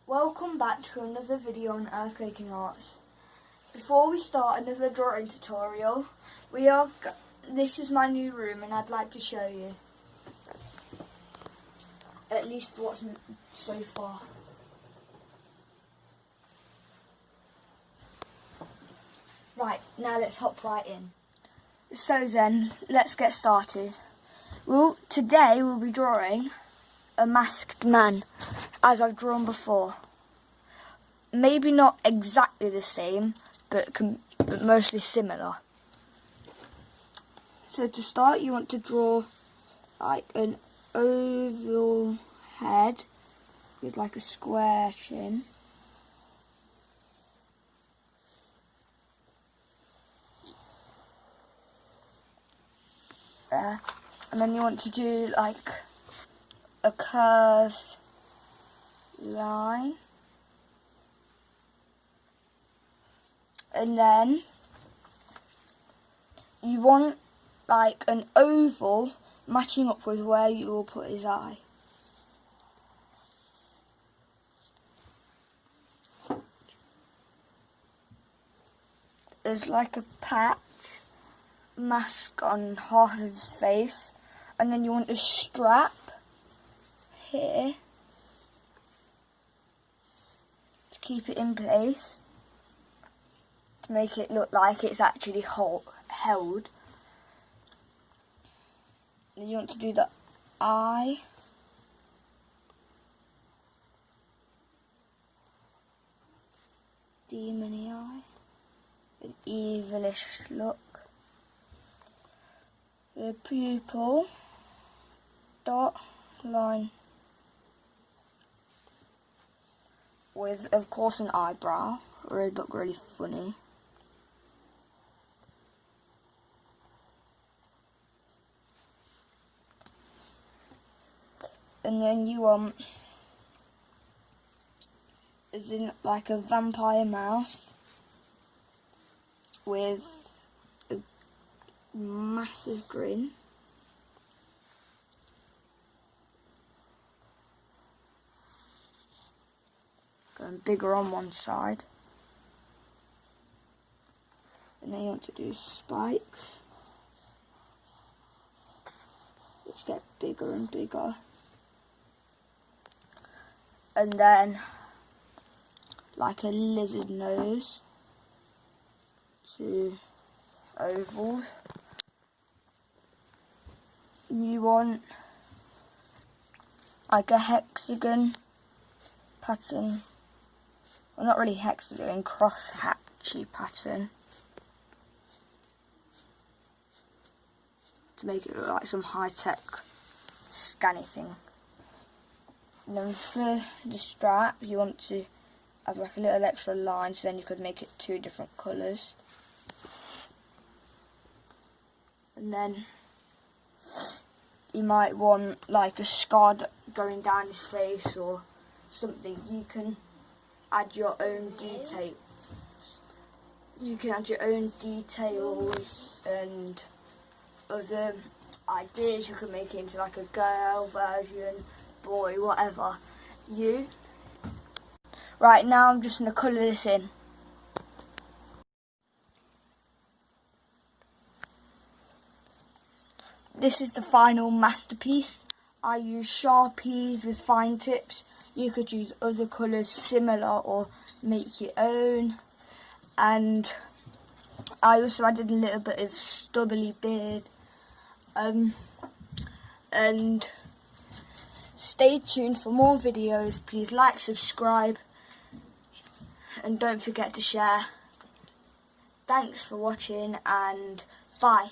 Welcome back to another video on Earthquaking Arts. Before we start another drawing tutorial, this is my new room and I'd like to show you at least what's so far. Right, now let's hop right in. So then, let's get started. Well, today we'll be drawing a masked man, as I've drawn before. Maybe not exactly the same, but mostly similar. So to start, you want to draw like an oval head with like a square chin. There. And then you want to do like a curved line. And then you want like an oval matching up with where you will put his eye. There's like a patch mask on half of his face, and then you want a strap here to keep it in place, to make it look like it's actually held. Then you want to do the eye. Demony eye. An evilish look. The pupil. Dot line. With, of course, an eyebrow. It would look really funny. And then you want, as in like a vampire mouth with a massive grin. Going bigger on one side. And then you want to do spikes, which get bigger and bigger. And then like a lizard nose, 2 ovals. You want like a hexagon pattern, well, not really hexagon, cross-hatchy pattern, to make it look like some high-tech scanny thing. And then for the strap, you want to have like a little extra line, so then you could make it 2 different colours. And then you might want like a scar going down his face or something. You can add your own details. You can add your own details and other ideas. You can make it into like a girl version, boy, whatever. Right, now I'm just going to colour this in. This is the final masterpiece. I use Sharpies with fine tips. You could use other colours similar or make your own. And I also added a little bit of stubbly beard. And stay tuned for more videos. Please like, subscribe, and don't forget to share. Thanks for watching, and bye.